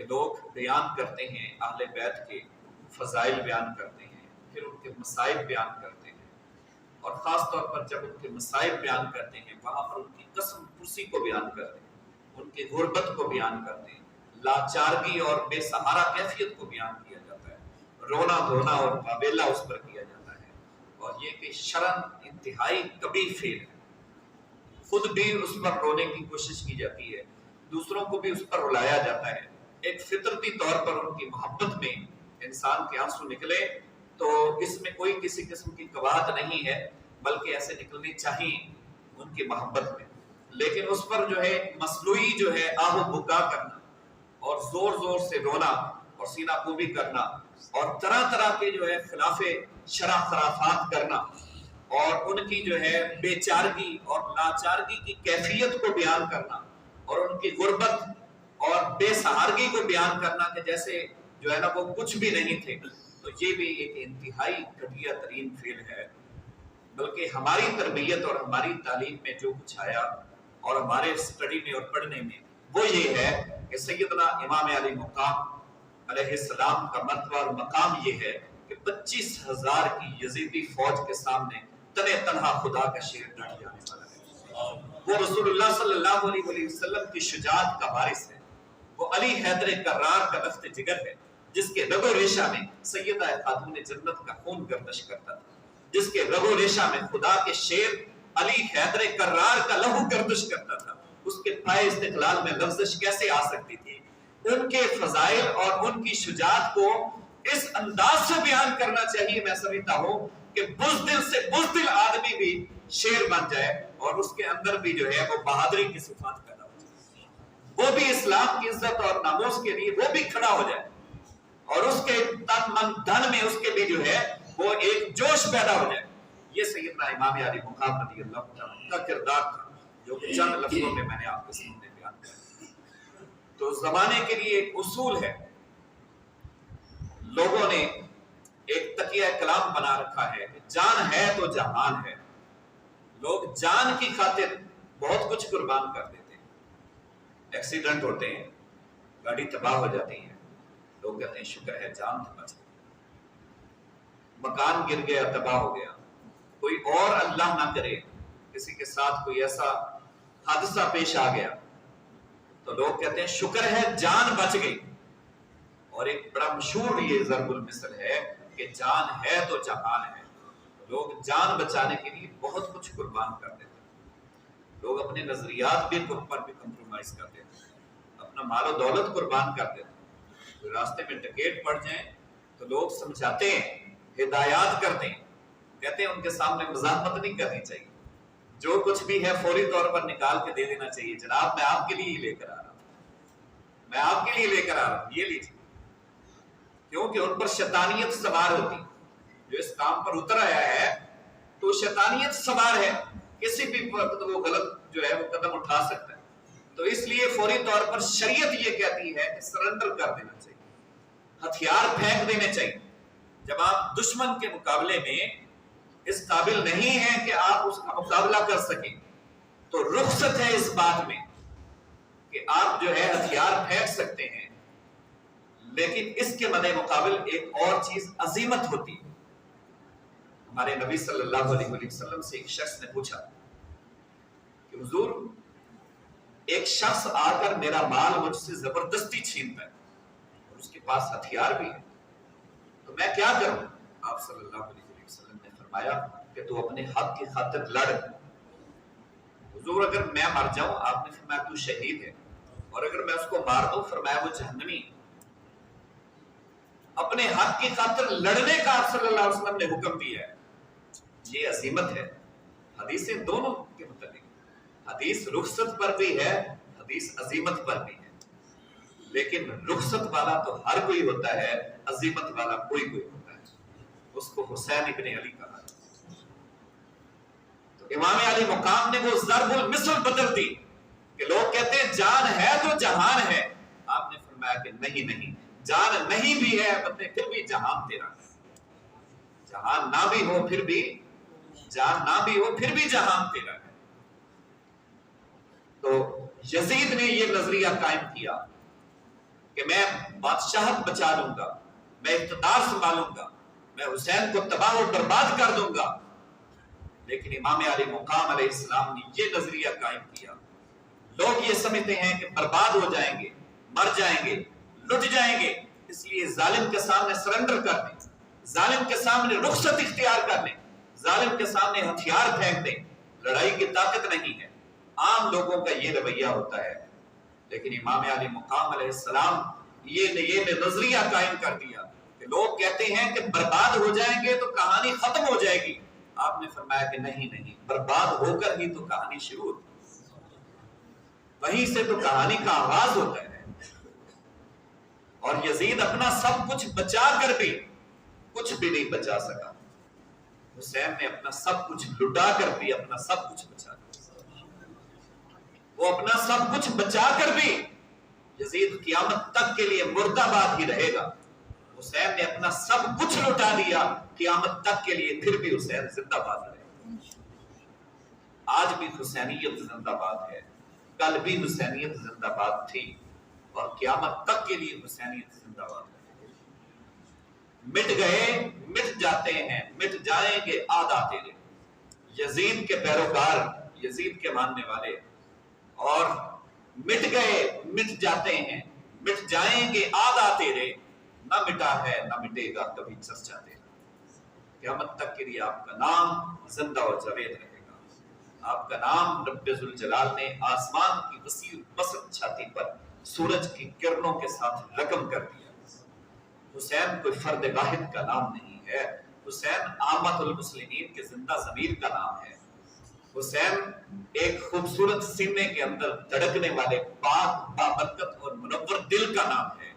کہ لوگ بیان کرتے ہیں اہل بیت کے فضائل بیان کرتے ہیں، پھر ان کے مصائب بیان کرتے ہیں، اور خاص طور پر جب ان کے مصائب بیان کرتے ہیں وہاں پر ان کی قسم پرسی کو بیان کرتے ہیں، ان کی غربت کو بیان کرتے ہیں، لاچارگی اور بے سہارا کیفیت کو بیان کیا جاتا ہے، رونا دھونا اور واویلا اس پر کیا جاتا ہے، اور یہ کہ شرم انتہائی کبیح فعل ہے، خود بھی اس پر رونے کی کوشش کی جاتی ہے، دوسروں کو بھی اس پر رلایا جاتا ہے، ایک فطرتی طور پر ان کی محبت میں انسان کے آنسو نکلے تو اس میں کوئی کسی قسم کی قباحت نہیں ہے، بلکہ ایسے نکلنی چاہیے ان کی محبت میں، لیکن اس پر جو ہے مصنوعی جو ہے آہ و بکا کرنا اور زور زور سے رونا اور سینہ کوبی کرنا اور طرح طرح کے جو ہے خلاف شرع خرافات کرنا اور ان کی جو ہے بے چارگی اور لاچارگی کی کیفیت کو بیان کرنا اور ان کی غربت اور بے سہارگی کو بیان کرنا کہ جیسے جو ہے نا وہ کچھ بھی نہیں تھے، تو یہ بھی ایک انتہائی گھٹیا ترین فعل ہے۔ بلکہ ہماری تربیت اور ہماری تعلیم میں جو کچھ آیا اور ہمارے اسٹڈی میں اور پڑھنے میں وہ یہ ہے کہ سیدنا امام علی مقام علیہ السلام کا مرتبہ اور مقام یہ ہے کہ 25,000 کی یزیدی فوج کے سامنے تنے تنہا خدا کا شیر ڈٹ جانے والا ہے۔ وہ رسول اللہ صلی اللہ علیہ وسلم کی شجاعت کا وارث ہے، وہ علی حیدر کرار کا لفظ جگر ہے، جس کے رگ و ریشہ میں سیدہ خاتون جنت کا خون گردش کرتا تھا، جس کے رگ و ریشہ میں خدا کے شیر علی حیدر کرار کا لہو گردش کرتا تھا، اس کے پائے استقلال میں لفظش کیسے آ سکتی تھی؟ ان کے فضائل اور ان کی شجاعت کو اس انداز سے بیان کرنا چاہیے، میں سمجھتا ہوں کہ بزدل سے بزدل آدمی بھی شیر بن جائے اور اس کے اندر بھی جو ہے وہ بہادری کی صفات پیدا ہو جائے، وہ بھی اسلام کی عزت اور ناموس کے لیے وہ بھی کھڑا ہو جائے اور اس کے تن من دھن میں اس کے بھی جو ہے وہ ایک جوش پیدا ہو جائے۔ یہ سیدنا امام علی مقام رضی اللہ عنہ کا کردار تھا جو کہ چند لفظوں میں نے آپ کے سامنے بیان کیا۔ تو زمانے کے لیے ایک اصول ہے، لوگوں نے ایک تکیہ کلام بنا رکھا ہے کہ جان ہے تو جہان ہے، لوگ جان کی خاطر بہت کچھ قربان کر دیتے ہیں، ایکسیڈنٹ ہوتے ہیں، گاڑی تباہ ہو جاتی ہے، لوگ کہتے ہیں شکر ہے جان تو بچ گئی، مکان گر گیا تباہ ہو گیا، کوئی اور اللہ نہ کرے کسی کے ساتھ کوئی ایسا حادثہ پیش آ گیا تو لوگ کہتے ہیں شکر ہے جان بچ گئی۔ اور ایک بڑا مشہور یہ ضرب المثل ہے کہ جان ہے تو جہان ہے، لوگ جان بچانے کے لیے بہت کچھ قربان کر دیتے ہیں، لوگ اپنے نظریات بھی پر بھی کمپرومائز کر دیتے ہیں، اپنا مال و دولت قربان کر دیتے ہیں، راستے میں ڈکیٹ پڑ جائیں تو لوگ سمجھاتے ہیں، ہدایات کرتے ہیں، کہتے ہیں ان کے سامنے مزاحمت نہیں کرنی چاہیے، جو کچھ بھی ہے فوری طور پر نکال کے دے دینا چاہیے، جناب میں آپ کے لیے ہی لے کر آ رہا ہوں، میں آپ کے لیے لے کر آ رہا ہوں، یہ لیجیے، کیونکہ ان پر شیطانیت سوار ہوتی، جو اس کام پر اتر آیا ہے تو شیطانیت سوار ہے، کسی بھی وقت وہ غلط جو ہے وہ قدم اٹھا سکتا ہے، تو اس لیے فوری طور پر شریعت یہ کہتی ہے کہ سرنڈر کر دینا چاہیے، ہتھیار پھینک دینے چاہیے۔ جب آپ دشمن کے مقابلے میں اس قابل نہیں ہیں کہ آپ اس کا مقابلہ کر سکیں تو رخصت ہے اس بات میں کہ آپ جو ہے ہتھیار پھینک سکتے ہیں، لیکن اس کے مدِ مقابل ایک اور چیز عزیمت ہوتی ہے۔ ہمارے نبی صلی اللہ علیہ وسلم سے ایک شخص نے پوچھا کہ حضور ایک شخص آ کر میرا مال مجھ سے زبردستی چھینتا ہے اور اس کے پاس ہتھیار بھی ہے، تو میں کیا کروں؟ آپ صلی اللہ علیہ وسلم نے فرمایا کہ تو اپنے حق کی خاطر لڑ۔ حضور اگر میں مر جاؤں، آپ نے فرمایا تو شہید ہے، اور اگر میں اس کو مار دوں فرمایا وہ جہنمی۔ اپنے حق کی خاطر لڑنے کا آپ صلی اللہ علیہ وسلم نے حکم دیا ہے، یہ عظیمت ہے۔ حدیثیں دونوں کے متعلق، حدیث رخصت پر بھی ہے، حدیث عظیمت پر بھی ہے، لیکن رخصت والا تو ہر کوئی ہوتا ہے، عظیمت والا کوئی ہوتا ہے، اس کو حسین ابن علی کہا۔ تو امام علی مقام نے وہ ضرب المثل بدل دی کہ لوگ کہتے ہیں جان ہے تو جہان ہے، آپ نے فرمایا کہ نہیں نہیں، جان نہیں بھی ہے بندے پھر بھی جہان تیرا ہے، جہان نہ بھی ہو پھر بھی جان نہ بھی ہو پھر بھی جہان تیرا ہے۔ تو یزید نے یہ نظریہ قائم کیا کہ میں بادشاہت بچا لوں گا، میں اقتدار سنبھالوں گا، میں حسین کو تباہ و برباد کر دوں گا. لیکن امام علی مقام علیہ السلام نے یہ نظریہ قائم کیا. لوگ یہ سمجھتے ہیں کہ برباد ہو جائیں گے، مر جائیں گے، لٹ جائیں گے، اس لیے ظالم کے سامنے سرنڈر کر دیں، ظالم کے سامنے رخصت اختیار کر لیں، ظالم کے سامنے ہتھیار پھینک دیں. لڑائی کی طاقت نہیں ہے. عام لوگوں کا یہ رویہ ہوتا ہے. لیکن امام علی مقام علیہ السلام یہ نظریہ قائم کر دیا کہ لوگ کہتے ہیں کہ برباد ہو جائیں گے تو کہانی ختم ہو جائے گی. آپ نے فرمایا کہ نہیں، برباد ہو کر ہی تو کہانی شروع ہوتی ہے، وہیں سے تو کہانی کا آغاز ہوتا ہے. اور یزید اپنا سب کچھ بچا کر بھی کچھ بھی نہیں بچا سکا. حسین نے اپنا سب کچھ لٹا کر بھی اپنا سب کچھ بچا لیا. وہ اپنا سب کچھ بچا کر بھی یزید قیامت تک کے لیے مردہ باد ہی رہے گا. حسین نے اپنا سب کچھ لٹا دیا قیامت تک کے لیے، پھر بھی حسین زندہ باد رہے گا. آج بھی حسینیت زندہ باد ہے، کل بھی حسینیت زندہ باد تھی، اور قیامت تک کے لیے حسینیت زندہ باد ہے. مٹ گئے مٹ جاتے ہیں، مٹ جائیں گے آدھا تیرے. یزید کے پیروکار، یزید کے ماننے والے، اور مٹ گئے مٹ جاتے ہیں، مٹ جائیں گے آدھا تیرے. نہ مٹا ہے نہ مٹے گا کبھی چرچا تیرا. قیامت تک کے لیے آپ کا نام زندہ و جاوید رہے گا. آپ کا نام رب ذوالجلال نے آسمان کی وسیع بسط چھاتی پر سورج کی کرنوں کے ساتھ رقم کر دیا. حسین کوئی فرد واحد کا نام نہیں ہے، حسین عامت المسلمین کے زندہ ضمیر کا نام ہے. حسین ایک خوبصورت سینے کے اندر دھڑکنے والے پاک بابرکت اور منور دل کا نام ہے.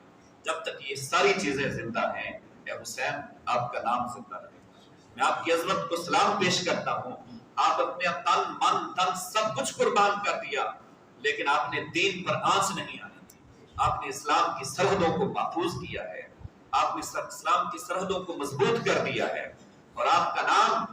جب تک یہ ساری چیزیں زندہ ہیں، اے حسین آپ کا نام زندہ رہے گا. میں آپ کی عظمت کو سلام پیش کرتا ہوں. آپ اپنے تن من دھن سب کچھ قربان کر دیا، لیکن آپ نے دین پر آنچ نہیں آنی تھی. آپ نے اسلام کی سرحدوں کو محفوظ کیا ہے، آپ نے اسلام کی سرحدوں کو مضبوط کر دیا ہے، اور آپ کا نام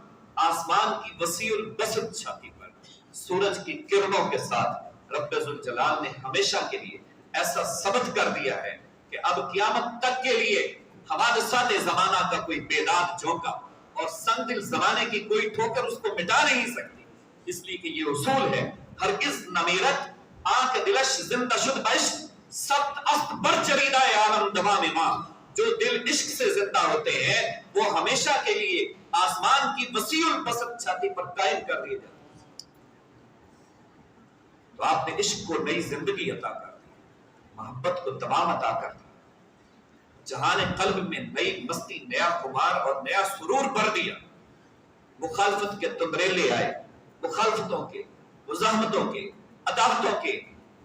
آسمان کی وسیع البسط چھاتی پر سورج کی کرنوں کے ساتھ رب ذوالجلال نے ہمیشہ کے لیے ایسا ثبت کر دیا ہے کہ اب قیامت تک کے لیے حوادثات زمانہ کا کوئی بیداد جھونکا اور سنگدل زمانے کی کوئی ٹھوکر اس کو مٹا نہیں سکتی. اس لیے کہ یہ اصول ہے، ہرگز نمیرت آنکھ دلش زندہ شد عشق سبت است بر چریدہ عالم دوام ماں. جو دل عشق سے زندہ ہوتے ہیں وہ ہمیشہ کے لیے آسمان کی وسیع البسط چھاتی پر قائم کر دیے جاتے ہیں. تو آپ نے عشق کو نئی زندگی عطا کر دی، محبت کو دوام عطا کر دی، جہان قلب میں نئی مستی، نیا خمار اور نیا سرور بھر دیا. مخالفت کے تمریلے آئے، مخالفتوں کے، مزاحمتوں کے، عداوتوں کے،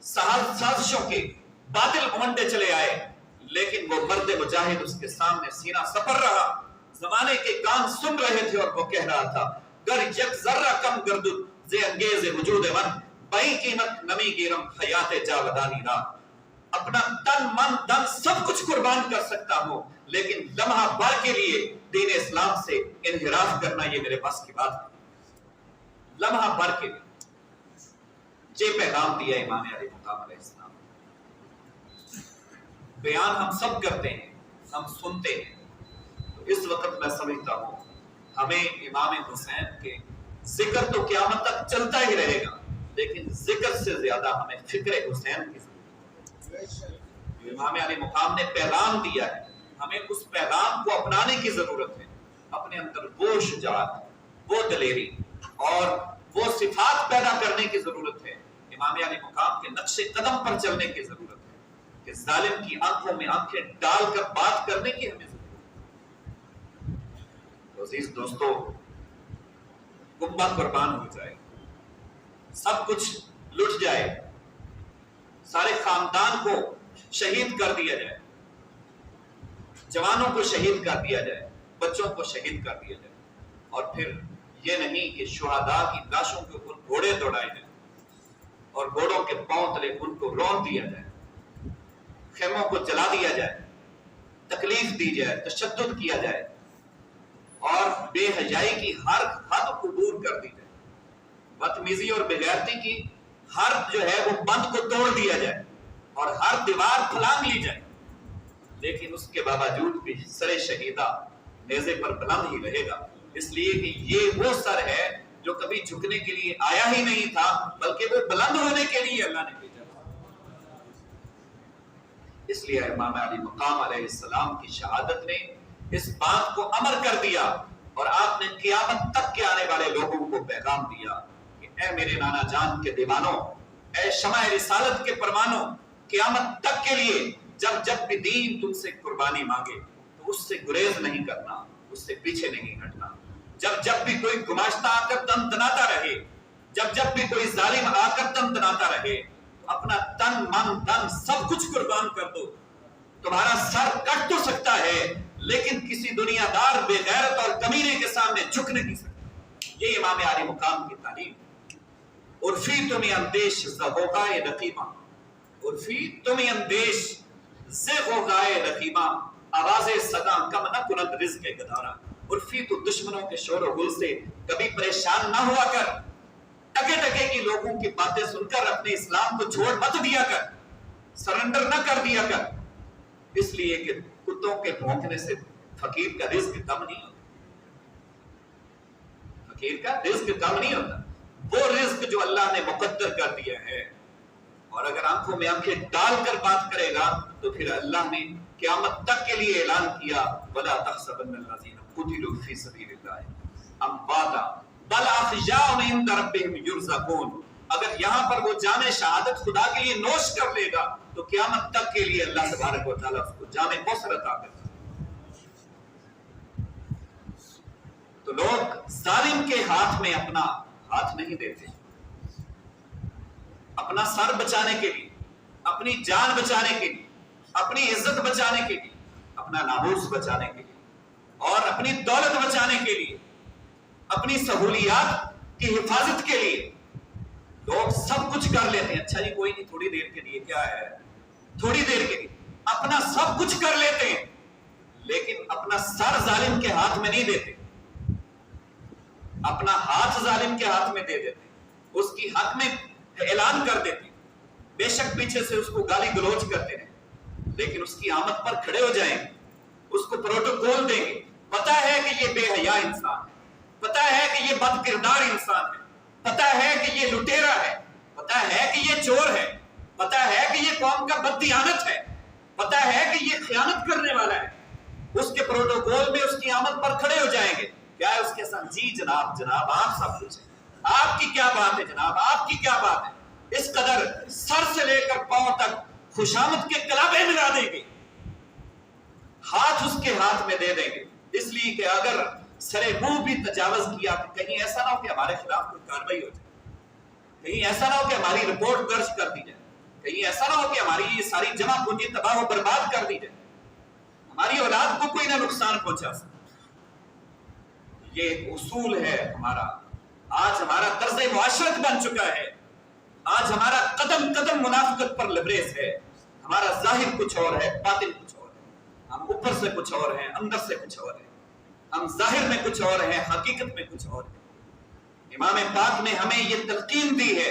سازشوں کے باطل گھمنڈے چلے آئے، لیکن وہ مرد مجاہد اس کے سامنے سینہ سپر رہا. زمانے کے کان سن رہے تھے اور وہ کہہ رہا تھا گر یک ذرہ کم گردد زی انگیز وجود من بئی قیمت نمی گیرم حیات جاودانی را. اپنا تن من دن سب کچھ قربان کر سکتا ہوں، لیکن لمحہ بھر کے لیے دین اسلام سے انحراف کرنا یہ میرے پاس کی بات ہے. لمحہ بھر کے لیے یہ پیغام دیا امام علی مقام علیہ السلام. بیان ہم سب کرتے ہیں، ہم سنتے ہیں. تو اس وقت میں سمجھتا ہوں ہمیں امام حسین کے ذکر تو قیامت تک چلتا ہی رہے گا، لیکن ذکر سے زیادہ ہمیں فکر حسین کی ضرورت ہے. امام علی مقام نے پیغام دیا ہے، ہمیں اس پیغام کو اپنانے کی ضرورت ہے. اپنے اندر وہ شجاعت، وہ دلیری اور وہ صفات پیدا کرنے کی ضرورت ہے. امام علی مقام کے نقش قدم پر چلنے کی ضرورت ہے کہ ظالم کی آنکھوں میں آنکھیں ڈال کر بات کرنے کی ہمیں ضرورت ہے. تو عزیز دوستو، کنبہ قربان ہو جائے، سب کچھ لٹ جائے، سارے خاندان کو شہید کر دیا جائے، جوانوں کو شہید کر دیا جائے، بچوں کو شہید کر دیا جائے، اور پھر یہ نہیں کہ شہداء کی لاشوں کے اوپر گھوڑے دوڑائے جائیں اور گھوڑوں کے پاؤں تلے ان کو رون دیا جائے، خیموں کو جلا دیا جائے، تکلیف دی جائے، تشدد کیا جائے، اور بے حیائی کی ہر حد عبور کر دی جائے، بدتمیزی اور بےغیرتی کی ہر جو ہے وہ بند کو توڑ دیا جائے، اور ہر دیوار پھلانگ لی جائے. لیکن اس کے باوجود بھی سر شہیدہ نیزے پر بلند ہی رہے گا، اس لیے کہ یہ وہ سر ہے جو کبھی جھکنے کے لیے آیا ہی نہیں تھا، بلکہ وہ بلند ہونے کے لیے اللہ نے بھیجا۔ اس لیے امام علی مقام علیہ السلام کی شہادت نے اس بات کو امر کر دیا، اور آپ نے قیامت تک کے آنے والے لوگوں کو پیغام دیا کہ اے میرے نانا جان کے دیوانوں، اے شمع رسالت کے پروانوں، قیامت تک کے لیے جب جب بھی دین تم سے قربانی مانگے تو اس سے گریز نہیں کرنا، اس سے پیچھے نہیں ہٹنا۔ جب جب بھی کوئی گماشتہ آ کر تن تناتا رہے، جب جب بھی کوئی ظالم آ کر تن تناتا رہے، تو اپنا تن من دن سب کچھ قربان کر دو۔ تمہارا سر کٹ تو سکتا ہے لیکن کسی دنیا دار بے غیرت اور کمینے کے سامنے جھک نہیں سکتا۔ یہ امام علی مقام کی تعلیم۔ عرفی تمہیں اندیش زغوغائے رقیبہ، عرفی تمہیں اندیش زغوغائے رقیبہ، آواز صدا کم نہ کند رزق گدارا۔ عرفی تو دشمنوں کے شور و غل سے کبھی پریشان نہ ہوا کر، ٹکے ٹکے کی لوگوں کی باتیں سن کر اپنے اسلام کو چھوڑ مت دیا کر، سرنڈر نہ کر دیا کر، اس لیے کہ کتوں کے بھونکنے سے فقیر کا رزق کم نہیں ہوتا، فقیر کا رزق کم نہیں ہوتا۔ وہ رزق جو اللہ نے مقدر کر دیا ہے، اور اگر آنکھوں میں آنکھیں ڈال کر بات کرے گا تو پھر اللہ نے قیامت تک کے لیے اعلان کیا وَلَا تَحْسَبَنَّ الَّذِينَ قُتِلُوا فِي سَبِيلِ اللَّهِ أَمْوَاتًا بَلْ أَحْيَاءٌ عِندَ رَبِّهِمْ يُرْزَقُونَ۔ اگر یہاں پر وہ جام شہادت خدا کے لیے نوش کر لے گا تو قیامت تک کے لیے اللہ تبارک و تعالیٰ اس کو جام کوثر عطا کرے گا۔ تو لوگ ظالم کے ہاتھ میں اپنا ہاتھ نہیں دیتے، اپنا سر بچانے کے لیے، اپنی جان بچانے کے لیے، اپنی عزت بچانے کے لیے، اپنا ناموس بچانے کے لیے، اور اپنی دولت بچانے کے لیے، اپنی سہولیات کی حفاظت کے لیے لوگ سب کچھ کر لیتے ہیں۔ اچھا جی کوئی نہیں، تھوڑی دیر کے لیے، کیا ہے تھوڑی دیر کے لیے، اپنا سب کچھ کر لیتے ہیں لیکن اپنا سر ظالم کے ہاتھ میں نہیں دیتے، اپنا ہاتھ ظالم کے ہاتھ میں دے دیتے، اس کی حق میں اعلان کر دیتے، بے شک پیچھے سے اس کو گالی گلوچ کرتے ہیں لیکن اس کی آمد پر کھڑے ہو جائیں، اس کو پروٹوکول دیں گے۔ پتا ہے کہ یہ بے حیا انسان ہے، پتا ہے کہ یہ بد کردار انسان ہے، پتا ہے کہ یہ لٹیرا ہے، پتا ہے کہ یہ چور ہے، پتا ہے کہ یہ قوم کا بددیانت ہے، پتا ہے کہ یہ خیانت کرنے والا ہے۔ اس کے پروٹوکول میں اس کی آمد پر کھڑے ہو جائیں گے۔ کیا ہے اس کے ساتھ؟ جی جناب، جناب آپ سب کچھ ہے، آپ کی کیا بات ہے جناب، آپ کی کیا بات ہے۔ اس قدر سر سے لے کر پاؤں تک خوشامد کے کلابے ملا دیں گے، ہاتھ اس کے ہاتھ میں دے دیں گے، اس لیے کہ اگر سرے منہ بھی تجاوز کیا کہ کہیں ایسا نہ ہو کہ ہمارے خلاف کوئی کارروائی ہو جائے، کہیں ایسا نہ ہو کہ ہماری رپورٹ درج کر دی جائے، کہیں ایسا نہ ہو کہ ہماری یہ ساری جمع پونجی تباہ و برباد کر دی جائے، ہماری اولاد کو کوئی نہ نقصان پہنچا سکے۔ یہ ایک اصول ہے ہمارا، آج ہمارا طرز معاشرت بن چکا ہے، آج ہمارا قدم قدم منافقت پر لبریز ہے، ہمارا ظاہر کچھ اور ہے، باطن کچھ اور ہے، ہم اوپر سے کچھ اور ہیں، اندر سے کچھ اور ہے، ہم ظاہر میں کچھ اور ہیں، حقیقت میں کچھ اور ہے۔ امام پاک نے ہمیں یہ تلقین دی ہے،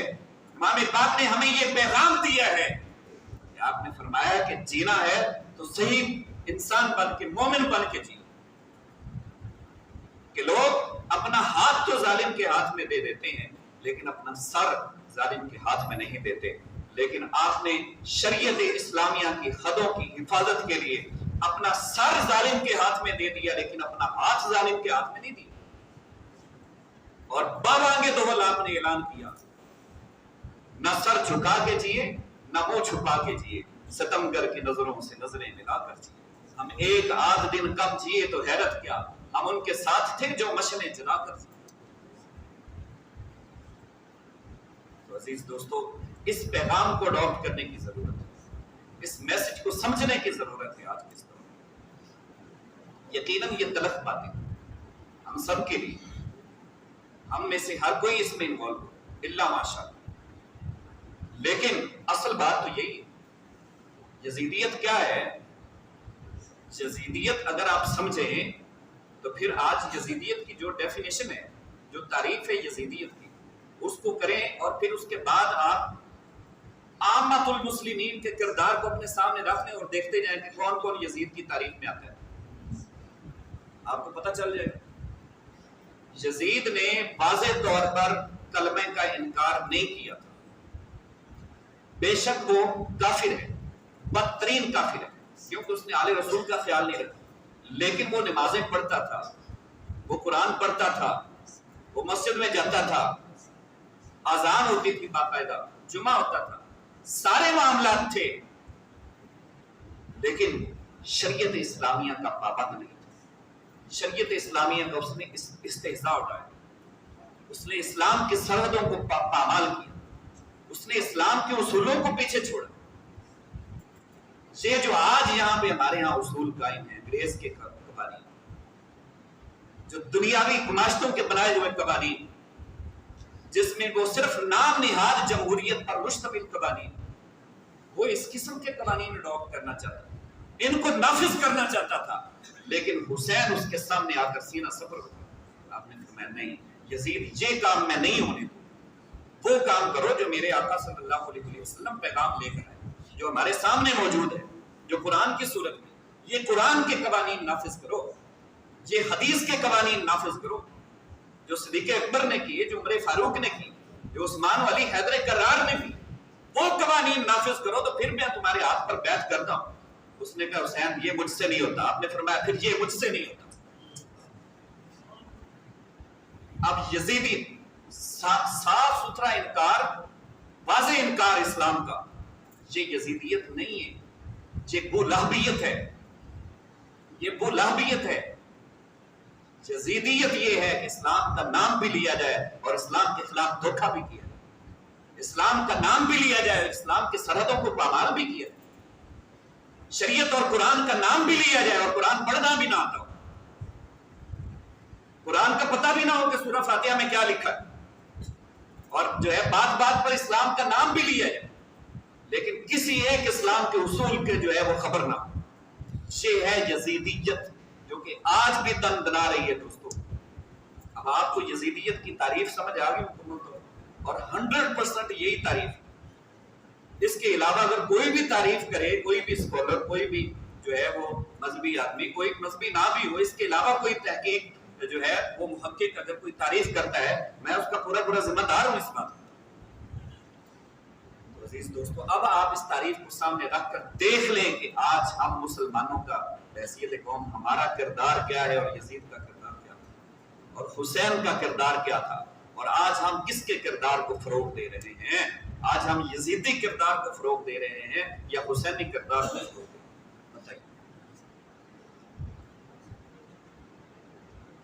امام پاک نے ہمیں یہ پیغام دیا ہے کہ آپ نے فرمایا کہ جینا ہے تو صحیح انسان بن کے، مومن بن کے جینا، کہ لوگ اپنا ہاتھ تو ظالم کے ہاتھ میں دے دیتے ہیں لیکن اپنا سر ظالم کے ہاتھ میں نہیں دیتے۔ لیکن آپ نے شریعت اسلامیہ کی حدوں کی حفاظت کے لیے اپنا سر ظالم کے ہاتھ میں دے دیا لیکن اپنا ہاتھ ظالم کے ہاتھ میں نہیں دیا، اور بابانگے دول آپ نے اعلان کیا، نہ سر جھکا کے جیے نہ منہ چھپا کے جیے، ستمگر کی نظروں سے نظریں ملا کر جیے۔ ہم ایک آدھ دن کم جیے تو حیرت کیا، ہم ان کے ساتھ تھے جو مشنیں جلا کر جیے۔ تو عزیز دوستو، اس پیغام کو اڈاپٹ کرنے کی ضرورت ہے، اس میسج کو سمجھنے کی ضرورت ہے آج کے دور میں۔ یقیناً یہ تلخ باتیں ہم سب کے لیے، ہم میں سے ہر کوئی اس میں انوالو ہو الا ماشاءاللہ، لیکن اصل بات تو یہی ہے۔ یزیدیت کیا ہے؟ یزیدیت اگر آپ سمجھیں تو پھر آج یزیدیت کی جو ڈیفینیشن ہے، جو تعریف ہے یزیدیت کی، اس کو کریں، اور پھر اس کے بعد آپ عامت المسلمین کے کردار کو اپنے سامنے رکھ لیں اور دیکھتے جائیں کہ کون کون یزید کی تعریف میں آتا ہے، آپ کو پتہ چل جائے گا۔ یزید نے واضح طور پر کلمہ کا انکار نہیں کیا تھا، بے شک وہ کافر ہے، بدترین کافر ہے، کیونکہ اس نے آل رسول کا خیال نہیں رکھا، لیکن وہ نمازیں پڑھتا تھا، وہ قرآن پڑھتا تھا، وہ مسجد میں جاتا تھا، اذان ہوتی تھی باقاعدہ، جمعہ ہوتا تھا، سارے معاملات تھے، لیکن شریعت اسلامیہ کا پابند نہیں تھا۔ شریعت اسلامیہ کا اس نے استہزاء اٹھایا، اس نے اسلام کی سرحدوں کو پامال کیا، اس نے اسلام کے اصولوں کو پیچھے چھوڑا۔ یہ جو آج یہاں پہ ہمارے یہاں اصول قائم ہیں، انگریز کے قوانین، جو دنیاوی گماشتوں کے بنائے ہوئے قوانین، جس میں وہ صرف نام نہاد جمہوریت پر مشتمل قوانین، وہ اس قسم کے قوانین اڈاپٹ کرنا چاہتا تھا، ان کو نافذ کرنا چاہتا تھا، لیکن حسین اس کے سامنے آ کر سینہ سپر ہوا۔ آپ نے فرمایا نہیں یزید، یہ کام میں نہیں ہونے دوں، وہ کام کرو جو میرے آقا صلی اللہ علیہ وسلم پیغام لے کر آئے، جو ہمارے سامنے موجود ہے، جو قرآن کی صورت میں، یہ قرآن کے قوانین نافذ کرو، یہ حدیث کے قوانین نافذ کرو، جو صدیق اکبر نے کیے، جو عمر فاروق نے کی، جو عثمان و علی حیدر کرار نے کی، وہ قوانین نافذ کرو تو پھر میں تمہارے ہاتھ پر بیعت کرتا ہوں۔ اس نے کہا حسین یہ مجھ سے نہیں ہوتا، آپ نے فرمایا پھر یہ مجھ سے نہیں ہوتا۔ اب یزیدی صاف ستھرا انکار، واضح انکار اسلام کا، یہ یزیدیت نہیں ہے، یہ بو لہبیت ہے، یہ بو لہبیت ہے۔ یزیدیت یہ ہے کہ اسلام کا نام بھی لیا جائے اور اسلام کے خلاف دھوکہ بھی کیا جائے، اسلام کا نام بھی لیا جائے اور اسلام کی سرحدوں کو پامال بھی کیا جائے، شریعت اور قرآن کا نام بھی لیا جائے اور قرآن پڑھنا بھی نہ آتا ہو، قرآن کا پتہ بھی نہ ہو کہ سورہ فاتحہ میں کیا لکھا ہے، اور جو ہے بات بات پر اسلام کا نام بھی لیا جائے، لیکن کسی ایک اسلام کے اصول کے جو ہے وہ خبر نہ ہو۔ یہ ہے یزیدیت، جو کہ آج بھی دن دنا رہی ہے دوستو۔ اب آپ کو یزیدیت کی تعریف سمجھ آ گئی مکمل طور پر، اور 100% یہی تعریف، اس کے علاوہ اگر کوئی بھی تعریف کرے، کوئی بھی اسکالر، کوئی بھی جو ہے وہ مذہبی آدمی، کوئی مذہبی نہ بھی ہو، اس کے علاوہ کوئی تحقیق جو ہے وہ محقق اگر کوئی تعریف کرتا ہے، میں اس کا پورا پورا ذمہ دار ہوں اس بات۔ تو عزیز دوستو، اب آپ اس تعریف کو سامنے رکھ کر دیکھ لیں کہ آج ہم مسلمانوں کا حیثیت قوم ہمارا کردار کیا ہے، اور یزید کا کردار کیا تھا، اور حسین کا کردار کیا تھا، اور آج ہم کس کے کردار کو فروغ دے رہے ہیں؟ آج ہم یزیدی کردار کو فروغ دے رہے ہیں یا حسینی کردار کو فروغ دے رہے ہیں؟ بتائیے۔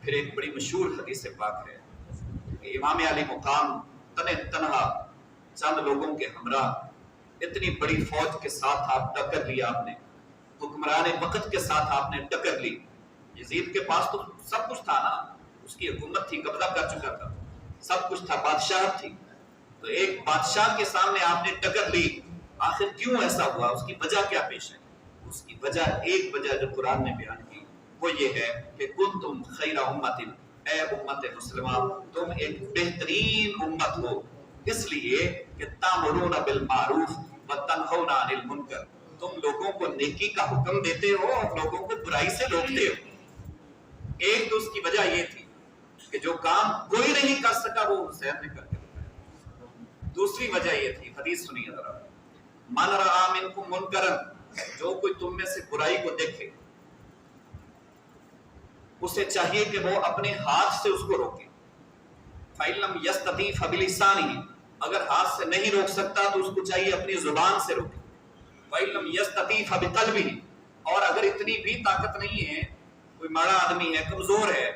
پھر ایک بڑی مشہور حدیث پاک ہے کہ امام علی مقام تنہا چند لوگوں کے ہمراہ اتنی بڑی فوج کے ساتھ آپ ٹکر لیا، آپ نے حکمران وقت کے ساتھ آپ نے ٹکر لی۔ یزید کے پاس تو سب کچھ تھا نا، اس کی حکومت تھی، قبضہ کر چکا تھا، سب کچھ تھا، بادشاہت تھی، تو ایک بادشاہ کے سامنے آپ نے ٹکر لی۔ آخر کیوں ایسا ہوا؟ اس کی وجہ کیا پیش ہے؟ اس کی وجہ، ایک وجہ جو قرآن نے بیان کی وہ یہ ہے کہ کنتم خیر امت، اے امت مسلمہ تم ایک بہترین امت ہو، اس لیے کہ تامرون بالمعروف وتنہون عن المنکر، تم لوگوں کو نیکی کا حکم دیتے ہو اور لوگوں کو برائی سے روکتے ہو۔ ایک تو اس کی وجہ یہ تھی کہ جو کام کوئی نہیں کر سکا وہ حسین نے کر کے دکھایا۔ دوسری وجہ یہ تھی، حدیث سنیے ذرا، من رأى منکم منکرا، جو کوئی تم میں سے برائی کو دیکھے اسے چاہیے کہ وہ اپنے ہاتھ سے اس کو روکے، فَإِن لَمْ يَسْتَطِعْ فَبِلِسَانِهِ، اگر ہاتھ سے نہیں روک سکتا تو اس کو چاہیے اپنی زبان سے روکے، فَإِن لَمْ يَسْتَطِعْ فَبِقَلْبِهِ، اور اگر اتنی بھی طاقت نہیں ہے، کوئی ماڑا آدمی ہے، کمزور ہے،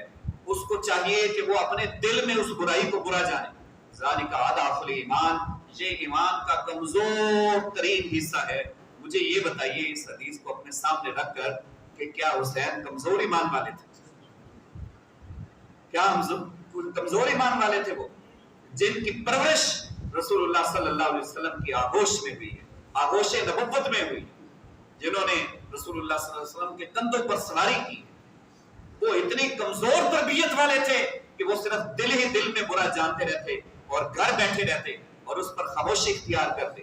اس کو چاہیے کہ وہ اپنے دل میں اس برائی کو برا جانے۔ ذَلِكَ أَضْعَفُ الْإِيمَانِ، یہ ایمان کا کمزور ترین حصہ ہے۔ مجھے یہ بتائیے اس حدیث کو اپنے سامنے رکھ کر کہ کیا حسین کمزور ایمان والے تھے؟ کیا کمزور ایمان والے تھے وہ جن کی پرورش رسول اللہ صلی اللہ علیہ وسلم کی آغوش میں ہوئی ہے، آغوش نبوت میں ہوئی، جنہوں نے رسول اللہ صلی اللہ علیہ وسلم کے کندھوں پر سواری کی؟ وہ اتنی کمزور تربیت والے تھے کہ وہ صرف دل ہی دل میں برا جانتے رہتے اور گھر بیٹھے رہتے اور اس پر خاموشی اختیار کرتے،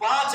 5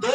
2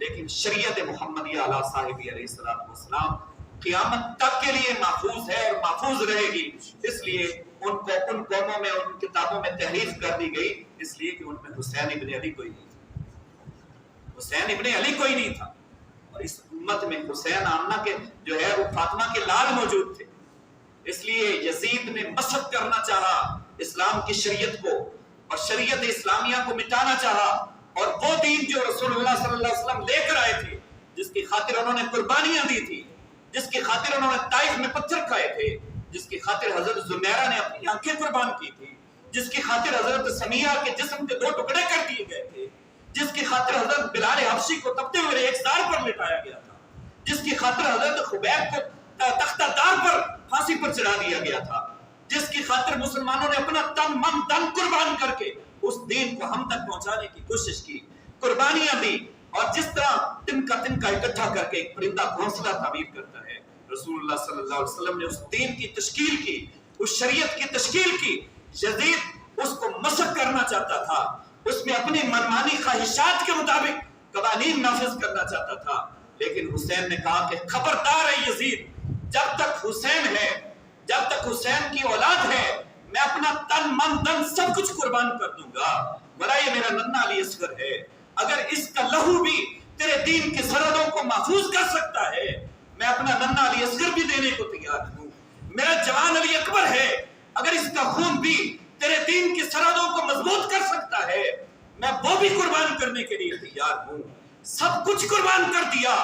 لیکن شریعت محمدیہ علی صاحب علیہ السلام قیامت تک کے لیے محفوظ ہے اور محفوظ رہے گی. اس لیے ان قوموں میں ان کتابوں میں تحریف کر دی گئی، اس لیے کہ ان میں حسین ابن علی کوئی نہیں تھا. حسین ابن علی کوئی نہیں تھا، اور اس امت میں حسین آمنہ کے جو ہے وہ فاطمہ کے لال موجود تھے. اس لیے یزید نے مسخ کرنا چاہا اسلام کی شریعت کو اور شریعت اسلامیہ کو مٹانا چاہا، اور وہ دین جو رسول اللہ صلی اللہ علیہ وسلم لے کر آئے تھے، جس کی خاطر انہوں نے قربانیاں دی تھی، جس کی خاطر انہوں نے طائف میں پتھر کھائے تھے، جس کی خاطر حضرت زنیرہ نے اپنی آنکھیں قربان کی تھی، جس کی خاطر حضرت سمیہ کے جسم کے 2 ٹکڑے کر دیے گئے تھے، جس کی خاطر حضرت بلال حبشی کو تپتے ہوئے ایک دار پر لٹایا گیا تھا، جس کی خاطر حضرت خبیب کو تختہ دار پر پھانسی پر چڑھا دیا گیا تھا، جس کی خاطر مسلمانوں نے اپنا تن من دن قربان کر کے اس دین کو ہم تک پہنچانے کی کوشش کی، قربانیاں دی. اور جس طرح تن کا اکٹھا کر کے ایک پرندہ گھونسلہ تعمیر کرتا ہے، رسول اللہ صلی اللہ علیہ وسلم نے اس دین کی تشکیل کی، اس شریعت کی تشکیل کی. یزید اس کو مسخ کرنا چاہتا تھا، اس میں اپنی منمانی خواہشات کے مطابق قوانین نافذ کرنا چاہتا تھا. لیکن حسین نے کہا کہ خبردار ہے یزید، جب تک حسین ہے، جب تک حسین کی اولاد ہے، میں اپنا تن من دن سب کچھ قربان کر دوں گا. بھلا یہ میرا ننھا علی اصغر ہے، اگر اس کا لہو بھی تیرے دین کی سرحدوں کو محفوظ کر سکتا ہے، میں اپنا ننھا علی اصغر بھی دینے کو تیار ہوں. میرا جوان علی اکبر ہے، اگر اس کا خون بھی تیرے دین کی سرحدوں کو مضبوط کر سکتا ہے، میں وہ بھی قربان کرنے کے لیے تیار ہوں. سب کچھ قربان کر دیا.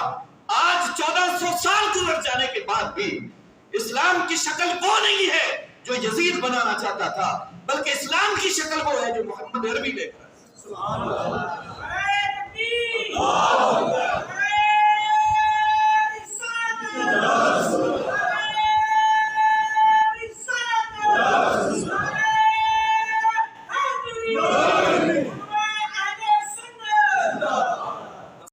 آج 1400 سال گزر جانے کے بعد بھی اسلام کی شکل وہ نہیں ہے جو یزید بنانا چاہتا تھا، بلکہ اسلام کی شکل وہ ہے جو محمد عربی لے کر. سبحان اللہ.